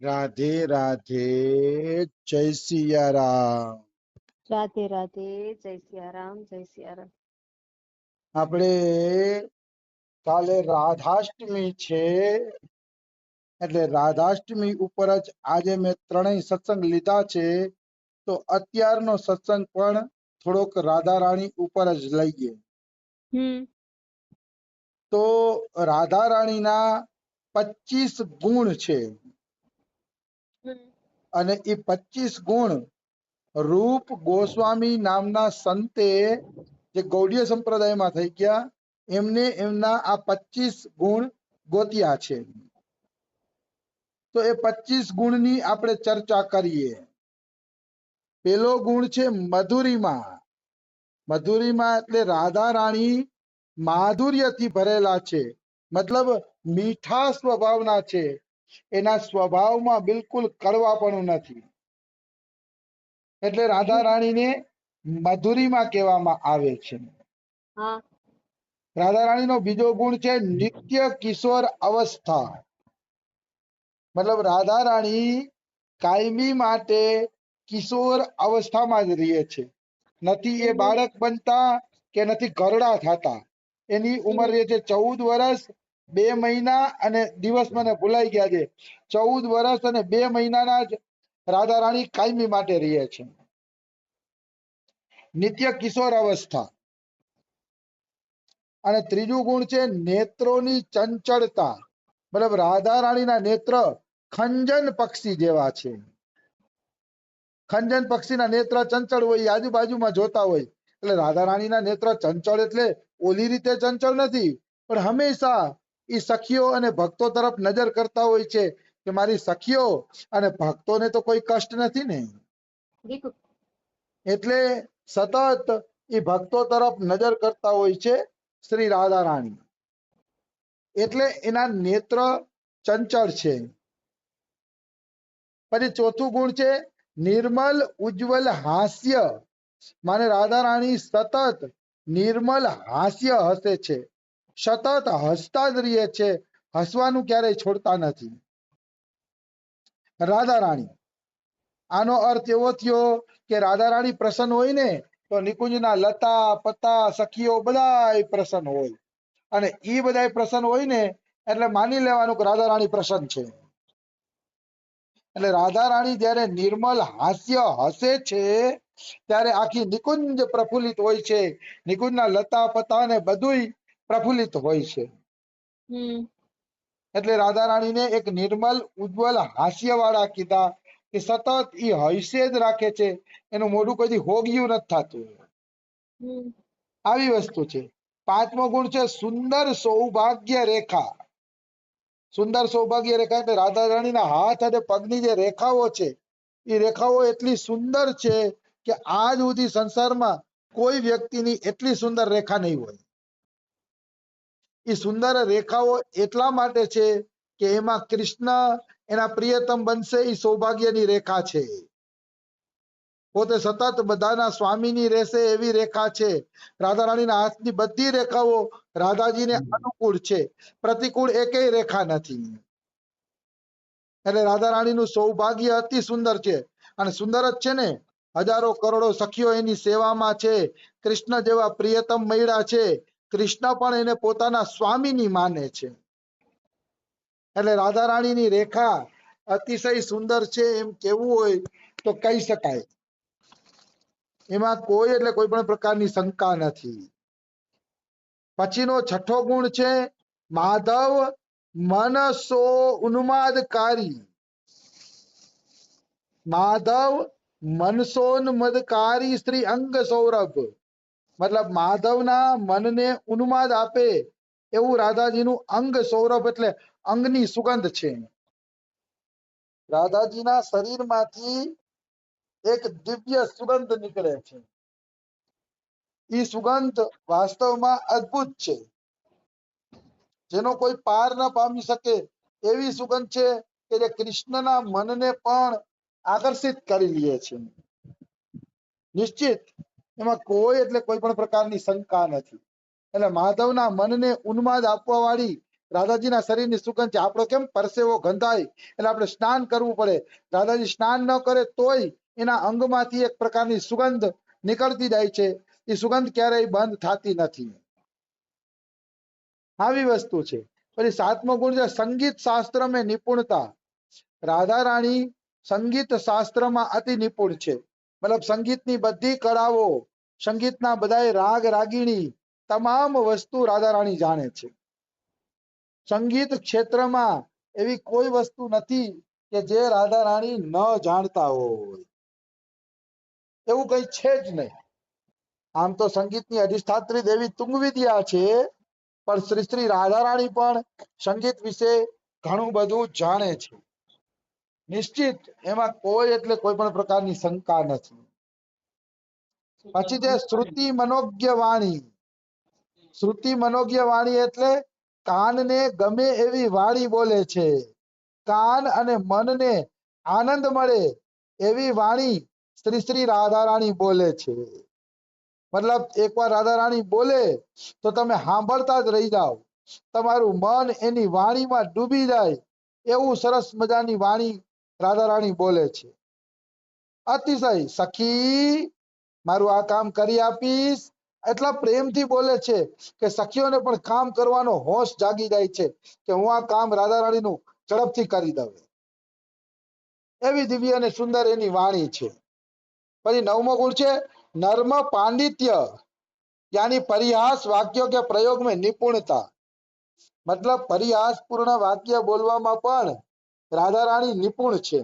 રાધે રાધે, જય સિયારામ. રાધે રાધે, જય સિયારામ, જય સિયારામ. આપણે કાલે રાધાષ્ટમી છે, એટલે રાધાષ્ટમી ઉપર જ આજે મેં ત્રણેય સત્સંગ લીધા છે. તો અત્યારનો સત્સંગ પણ થોડોક રાધા રાણી ઉપર જ લઈએ. તો રાધા રાણીના 25 ગુણ છે, અને એ 25 ગુણ રૂપ ગોસ્વામી નામના સંતે, જે ગૌડીય સંપ્રદાયમાં થઈ ગયા, એમને એમના આ 25 ગુણ ગોત્યા છે. તો એ 25 ગુણની આપણે ચર્ચા કરીએ. પેલો ગુણ છે મધુરીમાં. મધુરીમાં એટલે રાધા રાણી માધુર્યથી ભરેલા છે, મતલબ મીઠા સ્વભાવના છે. એના સ્વભાવમાં બિલકુલ કડવાપણું નથી, એટલે રાધા રાણીને મધુરીમાં કહેવામાં આવે છે. રાધા રાણીનો બીજો ગુણ છે નિત્ય કિશોર અવસ્થા. મતલબ રાધા રાણી કાયમી માટે કિશોર અવસ્થામાં જ રહે છે. નથી એ બાળક બનતા કે નથી ઘરડા થતા. એની ઉંમર રહે છે 14 વર્ષ 2 મહિના અને દિવસ, મને ભૂલાઈ ગયા છે. 14 વર્ષ અને 2 મહિનાના જ રાધા રાણી કાયમી માટે રહે છે, નિત્ય કિશોર અવસ્થા. અને ત્રીજું ગુણ છે નેત્રોની ચંચળતા. મતલબ રાધા રાણીના નેત્ર ખંજન પક્ષી જેવા છે. ખંજન પક્ષીના નેત્ર ચંચળ હોય, એ આજુબાજુમાં જોતા હોય. એટલે રાધા રાણીના નેત્ર ચંચળ એટલે ઓલી રીતે ચંચળ નથી, પણ હંમેશા એ સખીઓ અને ભક્તો તરફ નજર કરતા હોય છે કે મારી સખીઓ અને ભક્તોને તો કોઈ કષ્ટ નથી ને. એટલે સતત એ ભક્તો તરફ નજર કરતા હોય છે શ્રી રાધા રાણી, એટલે એના નેત્ર ચંચળ છે. પછી ચોથું ગુણ છે નિર્મલ ઉજ્જવલ હાસ્ય. માને રાધા રાણી સતત નિર્મલ હાસ્ય હસે છે, સતત હસતા જ રહે છે, હસવાનું ક્યારેય છોડતા નથી રાધા રાણી. આનો અર્થ એવો થયો કે રાધા રાણી પ્રસન્ન હોય ને તો નિકુંજના લતા પતા સખીઓ બધા પ્રસન્ન હોય, અને ઈ બધા પ્રસન્ન હોય ને એટલે માની લેવાનું કે રાધા રાણી પ્રસન્ન છે. એટલે રાધા રાણી જ્યારે નિર્મલ હાસ્ય હસે છે ત્યારે આખી નિકુંજ પ્રફુલ્લિત હોય છે. નિકુંજના લતા પતા ને બધુંય પ્રફુલ્લિત હોય છે. એટલે રાધા રાણીને એક નિર્મલ ઉજ્જવલ હાસ્ય વાળા કીધા, કે સતત ઈ હૈસે જ રાખે છે, એનું મોઢું કદી હોગિયું નથી થતું. આવી વસ્તુ છે. પાંચમો ગુણ છે સુંદર સૌભાગ્ય રેખા. સુંદર સૌભાગ્ય રેખા એટલે રાધા રાણીના હાથ અને પગની જે રેખાઓ છે, એ રેખાઓ એટલી સુંદર છે કે આજ સુધી સંસારમાં કોઈ વ્યક્તિની એટલી સુંદર રેખા નહીં હોય. એ સુંદર રેખાઓ એટલા માટે છે કે એમાં કૃષ્ણ એના પ્રિયતમ બનશે, એ સૌભાગ્યની રેખા છે. પોતે સતત બધાના સ્વામીની રહેશે એવી રેખા છે. રાધા રાણીના હાથની બધી રેખાઓ રાધાજીને અનુકૂળ છે, પ્રતિકૂળ એકેય રેખા નથી. એટલે રાધા રાણીનું સૌભાગ્ય અતિ સુંદર છે, અને સુંદર જ છે ને. હજારો કરોડો સખીઓ એની સેવામાં છે, કૃષ્ણ જેવા પ્રિયતમ મળ્યા છે, કૃષ્ણ પણ એને પોતાના સ્વામીની માને છે. એટલે રાધા રાણીની રેખા અતિશય સુંદર છે એમ કેવું હોય તો કહી શકાય. એમાં કોઈ એટલે કોઈ પણ પ્રકારની શંકા નથી. પછીનો છઠ્ઠો ગુણ છે માધવ મનસો ઉન્માદકારી. માધવ મનસોન્મદકારી શ્રી અંગ સૌરભ. મતલબ માધવના મનને ઉન્માદ આપે એવું રાધાજીનું અંગ સૌરભ એટલે અંગની સુગંધ છે. રાધાજીના શરીરમાંથી એક દિવ્ય સુગંધ નીકળે છે. એ સુગંધ વાસ્તવમાં અદ્ભુત છે, જેનો કોઈ પાર ન પામી શકે એવી સુગંધ છે કે જે કૃષ્ણના મનને પણ આકર્ષિત કરી લે છે. નિશ્ચિત એમાં કોઈ એટલે કોઈ પણ પ્રકારની શંકા નથી. એટલે માધવના મનને ઉન્માદ આપવા વાળી રાધાજીના શરીરની સુગંધ છે. આપણો કેમ પરસેવો ગંધાય એટલે આપણે સ્નાન કરવું પડે. રાધાજી સ્નાન ન કરે તોય એના અંગમાંથી એક પ્રકારની સુગંધ નીકળતી જાય છે. એ સુગંધ ક્યારેય બંધ થતી નથી. આવી વસ્તુ છે. પછી 7મો ગુણ છે સંગીત શાસ્ત્ર મેં નિપુણતા. રાધા રાણી સંગીત શાસ્ત્રમાં અતિ નિપુણ છે. મતલબ સંગીતની બધી કળાઓ, સંગીતના બધાય રાગ રાગીણી, તમામ વસ્તુ રાધા રાણી જાણે છે. સંગીત ક્ષેત્રમાં એવી કોઈ વસ્તુ નથી કે જે રાધા રાણી ન જાણતા હોય. એવું કઈ છે જ નહીં. આમ તો સંગીતની અધિષ્ઠાત્રી દેવી તુંગવિદ્યા છે, પણ શ્રી શ્રી રાધા રાણી પણ સંગીત વિશે ઘણું બધું જાણે છે. નિશ્ચિત એમાં કોઈ એટલે કોઈ પણ પ્રકારની શંકા નથી. પછી છે શ્રુતિ મનોજ્ઞ વાણી. શ્રુતિ મનોજ્ઞ વાણી એટલે કાનને ગમે એવી વાણી બોલે છે. કાન અને મનને આનંદ મળે એવી વાણી શ્રી શ્રી રાધા રાણી બોલે છે. મતલબ એકવાર રાધા રાણી બોલે તો તમે સાંભળતા જ રહી જાઓ. તમારું મન એની વાણીમાં ડૂબી જાય એવું સરસ મજાની વાણી રાધા રાણી બોલે છે. અતિશય સખી મારું આ કામ કરી આપીશ એટલા પ્રેમથી બોલે છે કે સખીઓને પણ કામ કરવાનો હોશ જાગી જાય છે કે હું આ કામ રાધા રાણીનું ઝડપથી કરી દઉં. એવી દિવ્ય અને સુંદર એની વાણી છે. પછી 9મો ગુણ છે નર્મ પાંડિત્ય યાની પરિહાસ વાક્યો કે પ્રયોગ में નિપુણતા. મતલબ પરિહાસ પૂર્ણ વાક્ય બોલવામાં પણ રાધા રાણી નિપુણ છે.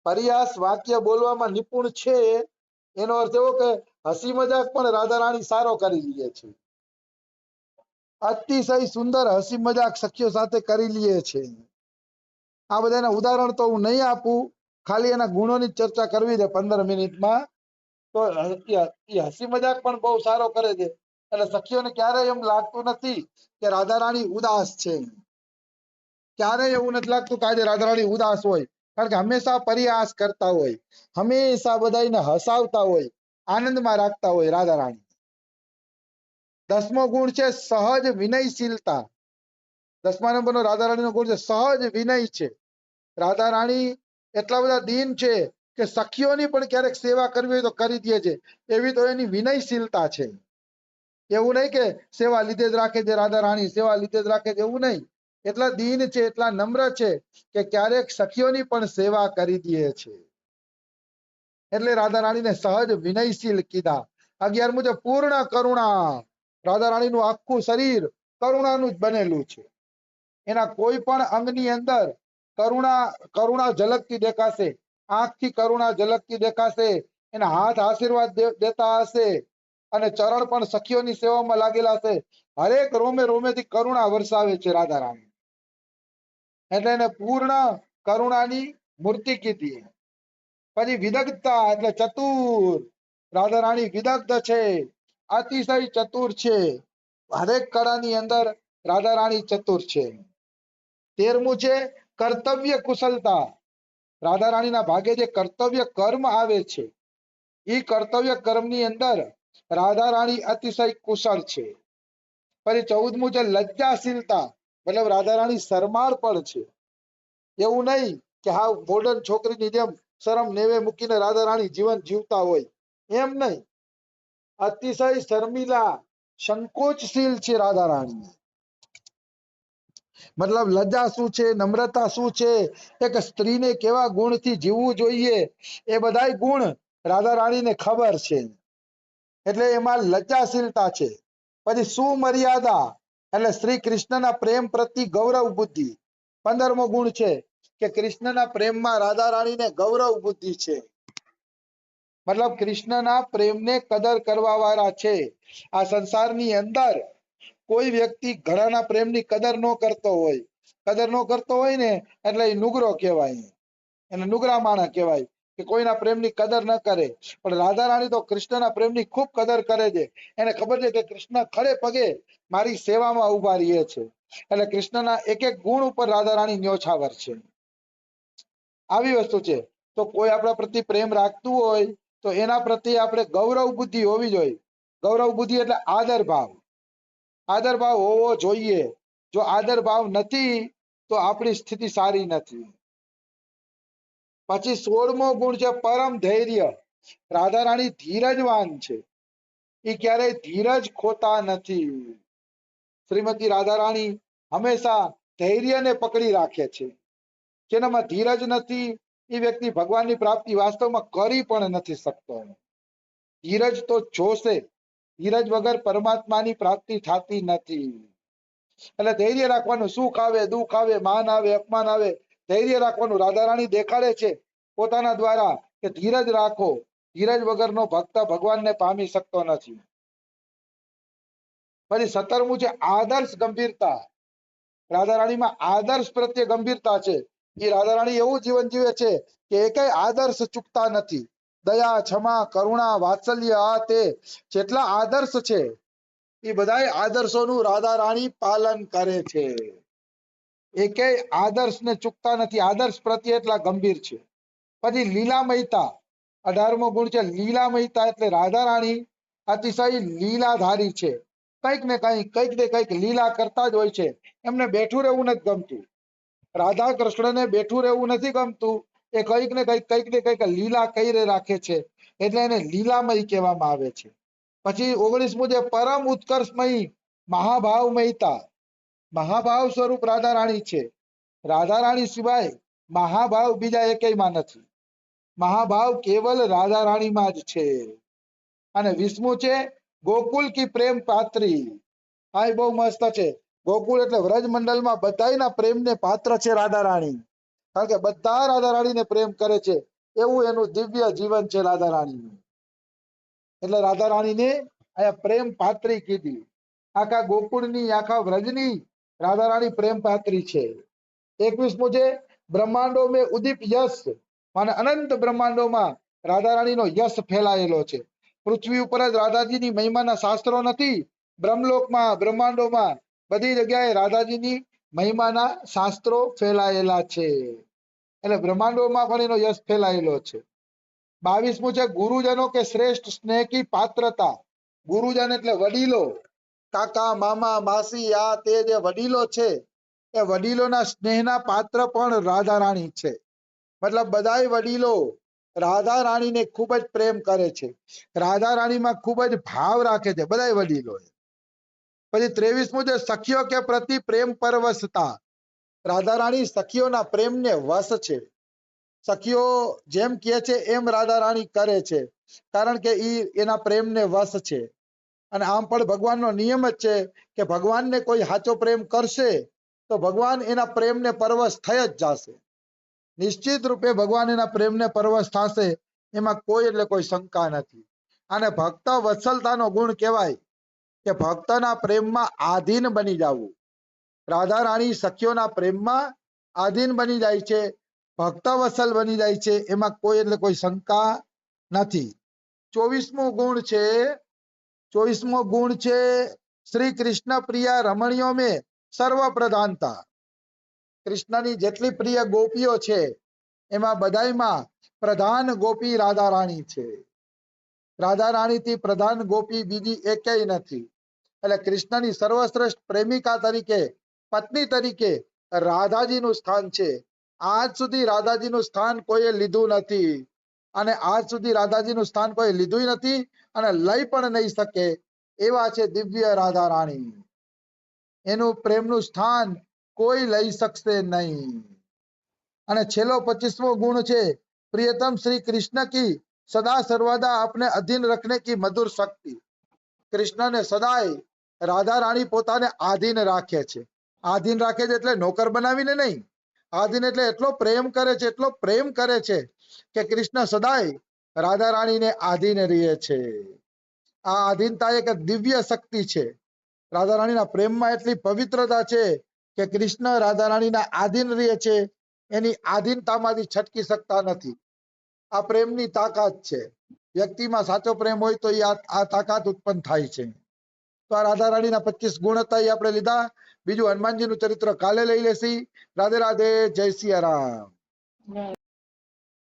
પરિહાસ વાક્ય બોલવામાં નિપુણ છે એનો અર્થ એવો કે હસી મજાક પણ રાધા રાણી સારો કરી લે છે. અતિશય સુંદર હસી મજાક સખીઓ સાથે કરી લે છે. આ બધાના ઉદાહરણ તો હું નહીં આપું, ખાલી એના ગુણોની ચર્ચા કરવી છે 15 મિનિટમાં. તો એ હસી મજાક પણ બહુ સારો કરે છે. એટલે સખીઓને ક્યારેય એમ લાગતું નથી કે રાધા રાણી ઉદાસ છે. ક્યારેય એવું નથી લાગતું કે આજે રાધા રાણી ઉદાસ હોય, કારણ કે હંમેશા પરિહાસ કરતા હોય, હંમેશા બધાને હસાવતા હોય, આનંદમાં રાખતા હોય રાધા રાણી. 10મો ગુણ છે સહજ વિનયશીલતા. 10મા નંબરનો રાધા રાણીનો ગુણ છે સહજ વિનય છે. રાધા રાણી એટલા બધા દીન છે કે સખીઓની પણ ક્યારેક સેવા કરવી હોય તો કરી દે છે. એવી તો એની વિનયશીલતા છે. એવું નહીં કે સેવા લીધે જ રાખે છે રાધા રાણી, સેવા લીધે જ રાખે છે, એવું નહીં. એટલા દીન છે, એટલા નમ્ર છે કે ક્યારેક સખીઓની પણ સેવા કરી દે છે. એટલે રાધા રાણીને સહજ વિનયશીલ કીધા. 11મું છે પૂર્ણ કરુણા. રાધા રાણીનું આખું શરીર કરુણાનું જ બનેલું છે. એના કોઈ પણ અંગની અંદર કરુણા ઝલકતી દેખાશે. આંખથી કરુણા ઝલકતી દેખાશે. એના હાથ આશીર્વાદ દેતા હશે અને ચરણ પણ સખીઓની સેવામાં લાગેલા હશે. હરેક રોમે રોમેથી કરુણા વરસાવે છે રાધા રાણી. એટલે એને પૂર્ણ કરુણાની મૂર્તિ કીધી. પછી વિદગ્ધતા એટલે ચતુર. રાધા રાણી વિદગ્ધ છે, અતિશય ચતુર છે. હરેક કળાની અંદર રાધા રાણી ચતુર છે. 13મું છે કર્તવ્ય કુશલતા. રાધા રાણીના ભાગે જે કર્તવ્ય કર્મ આવે છે એ કર્તવ્ય કર્મની અંદર રાધા રાણી અતિશય કુશળ છે. પછી 14મું છે લજ્જાશીલતા. મતલબ રાધા રાણી શરમાળ પણ છે. એવું નહીં કે હા મોડર્ન છોકરીની જેમ શરમ નેવે મૂકીને રાધા રાણી જીવન જીવતા હોય, એમ નહીં. અતિશય શર્મિલા, સંકોચશીલ છે રાધા રાણી. મતલબ લજ્જા શું છે, નમ્રતા શું છે, એક સ્ત્રીને કેવા ગુણથી જીવવું જોઈએ એ બધાય ગુણ રાધા રાણીને ખબર છે. એટલે એમાં લજ્જાશીલતા છે. પછી સુમર્યાદા એટલે શ્રી કૃષ્ણના પ્રેમ પ્રતિ ગૌરવ બુદ્ધિ. 15મો ગુણ છે કે કૃષ્ણના પ્રેમમાં રાધા રાણીને ગૌરવ બુદ્ધિ છે. મતલબ કૃષ્ણના પ્રેમને કદર કરવા વાળા છે. આ સંસારની અંદર કોઈ વ્યક્તિ ઘણાના પ્રેમની કદર ન કરતો હોય ને એટલે એ નુગરો કહેવાય, એને નુગરા માણસ કહેવાય કે કોઈના પ્રેમની કદર ન કરે. પણ રાધા રાણી તો કૃષ્ણના પ્રેમની ખૂબ કદર કરે છે. એને ખબર છે કે કૃષ્ણ ખડે પગે મારી સેવામાં ઉભા રહીએ છે. એટલે કૃષ્ણના એક એક ગુણ ઉપર રાધા રાણી ન્યોછાવર છે. આવી વસ્તુ છે. તો કોઈ આપણા પ્રતિ પ્રેમ રાખતું હોય તો એના પ્રત્યે આપણે ગૌરવ બુદ્ધિ હોવી જોઈએ. ગૌરવ બુદ્ધિ એટલે આદર ભાવ. આદર ભાવ હોવો જોઈએ. જો આદર ભાવ નથી તો આપણી સ્થિતિ સારી નથી. પછી 16મો ગુણ છે પરમ ધૈર્ય. રાધા રાણી ધીરજવાન છે. એ ક્યારેય ધીરજ ખોતા નથી. શ્રીમતી રાધા રાણી હંમેશા ધૈર્યને પકડી રાખે છે. જેનામાં ધીરજ નથી એ વ્યક્તિ ભગવાનની પ્રાપ્તિ વાસ્તવમાં કરી પણ નથી શકતો. ધીરજ તો જોશે. ધીરજ વગર પરમાત્માની પ્રાપ્તિ થતી નથી. એટલે ધૈર્ય રાખવાનું. સુખ આવે, દુઃખ આવે, માન આવે, અપમાન આવે, ધૈર્ય રાખવાનું. રાધા રાણી દેખાડે છે પોતાના દ્વારા કે ધીરજ રાખો. ધીરજ વગરનો ભક્ત ભગવાનને પામી શકતો નથી. પછી 17મું છે આદર્શ ગંભીરતા. રાધા રાણીમાં આદર્શ પ્રત્યે ગંભીરતા છે. એ રાધા રાણી એવું જીવન જીવે છે કે એકેય આદર્શ ચૂકતા નથી. દયા, ક્ષમા, કરુણા, વાત્સલ્ય, આ તે જેટલા આદર્શ છે એ બધાય આદર્શોનું રાધા રાણી પાલન કરે છે. એકેય આદર્શને ચૂકતા નથી. આદર્શ પ્રત્યે એટલા ગંભીર છે. પછી લીલામયતા. 18મો ગુણ છે લીલામયતા. એટલે રાધા રાણી અતિશય લીલાધારી છે. કંઈક ને કંઈક લીલા કરતા જ હોય છે. એમને બેઠું રહેવું નથી ગમતું. રાધા કૃષ્ણને બેઠું રહેવું નથી ગમતું. એ કંઈક ને કંઈક લીલા કરી રાખે છે. એટલે એને લીલામય કહેવામાં આવે છે. પછી 19મું જે પરમ ઉત્કર્ષમયી મહાભાવમયતા. મહાભાવ સ્વરૂપ રાધા રાણી છે. રાધા રાણી સિવાય મહાભાવ બીજા એકેયમાં નથી. મહાભાવ કેવલ રાધા રાણીમાં જ છે. અને 20મું છે ગોકુલ કી પ્રેમ પાત્રી. આ બહુ મસ્ત છે. ગોકુળ એટલે વ્રજ મંડળમાં બધાયના પ્રેમને પાત્ર છે રાધા રાણી. કારણ કે બધા રાધા રાણીને પ્રેમ કરે છે. એવું એનું દિવ્ય જીવન છે રાધા રાણીનું. એટલે રાધા રાણીને અહીંયા પ્રેમ પાત્રી કીધી. આખા ગોકુળની, આખા વ્રજની રાધા રાણી પ્રેમ પાત્રી છે. 21મું છે બ્રહ્માંડો મેં ઉદીપ યશ. અને અનંત બ્રહ્માંડોમાં રાધા રાણીનો યશ ફેલાયેલો છે. પૃથ્વી ઉપર જ રાધાજીની મહિમાના શાસ્ત્રો નથી. બ્રહ્મલોકમાં, બ્રહ્માંડોમાં બધી જગ્યાએ રાધાજીની મહિમાના શાસ્ત્રો ફેલાયેલા છે. એટલે બ્રહ્માંડોમાં પણ એનો યશ ફેલાયેલો છે. 22મું છે ગુરુજનો કે શ્રેષ્ઠ સ્નેહ કી પાત્રતા. ગુરુજન એટલે વડીલો. કાકા, મામા, માસી, આ તે જે વડીલો છે એ વડીલોના સ્નેહના પાત્ર પણ રાધા રાણી છે. મતલબ બધાય વડીલો રાધા રાણીને ખૂબ જ પ્રેમ કરે છે. રાધા રાણીમાં ખૂબ જ ભાવ રાખે છે બધાય વડીલો. પછી 23મું છે સખીઓ કે પ્રતિ પ્રેમ પરવશતા. રાધા રાણી સખીઓના પ્રેમને વશ છે. સખીઓ જેમ કહે છે એમ રાધા રાણી કરે છે. કારણ કે એના પ્રેમને વશ છે. અને આમ પણ ભગવાનનો નિયમ જ છે કે ભગવાનને કોઈ સાચો પ્રેમ કરશે તો ભગવાન એના પ્રેમને પરવશ થઈ જ જશે. નિશ્ચિત રૂપે ભગવાન એના પ્રેમને પરવશ થશે. એમાં કોઈ એટલે કોઈ શંકા નથી. અને ભક્ત વત્સલતાનો ગુણ કહેવાય કે ભક્તના પ્રેમમાં આધીન બની જવું. રાધા રાણી સખીઓના પ્રેમમાં આધીન બની જાય છે. ભક્ત વત્સલ બની જાય છે. એમાં કોઈ એટલે કોઈ શંકા નથી. 24મો ગુણ છે શ્રી કૃષ્ણ પ્રિયા રમણીઓ મેં સર્વ પ્રધાનતા. કૃષ્ણની જેટલી પ્રિય ગોપીઓ છે એમાં બધાયમાં પ્રધાન ગોપી રાધા રાણી છે. રાધા રાણીથી પ્રધાન ગોપી બીજી એકેય નથી. એટલે કૃષ્ણની સર્વશ્રેષ્ઠ પ્રેમિકા તરીકે, પત્ની તરીકે રાધાજીનું સ્થાન છે. આજ સુધી રાધાજીનું સ્થાન કોઈએ લીધું નથી. અને આજ સુધી રાધાજીનું સ્થાન કોઈ લીધું નથી અને લઈ પણ નહીં શકે એવા છે દિવ્ય રાધા રાણી. એનું પ્રેમનું સ્થાન કોઈ લઈ શકશે નહીં. અને છેલ્લો 25મો ગુણ છે પ્રિયતમ શ્રી કૃષ્ણ કી સદા સર્વદા આપને અધીન રખને કી મધુર શક્તિ. કૃષ્ણને સદાય રાધા રાણી પોતાને આધીન રાખે છે. આધીન રાખે છે એટલે નોકર બનાવીને નહીં. આધીન એટલે એટલો પ્રેમ કરે છે કે કૃષ્ણ સદાય રાધા રાણીને આધીન રહે છે. આ આધીનતા એક દિવ્ય શક્તિ છે. રાધા રાણીના પ્રેમમાં એટલી પવિત્રતા છે કે કૃષ્ણ રાધા રાણીના આધીન રહે છે. એની આધીનતામાંથી છટકી શકતા નથી. આ પ્રેમની તાકાત છે. વ્યક્તિમાં સાચો પ્રેમ હોય તો આ તાકાત ઉત્પન્ન થાય છે. તો આ રાધા રાણીના 25 ગુણ હતા એ આપણે લીધા. બીજું હનુમાનજીનું ચરિત્ર કાલે લઈ લેશી. રાધે રાધે. જય સિયા રામ.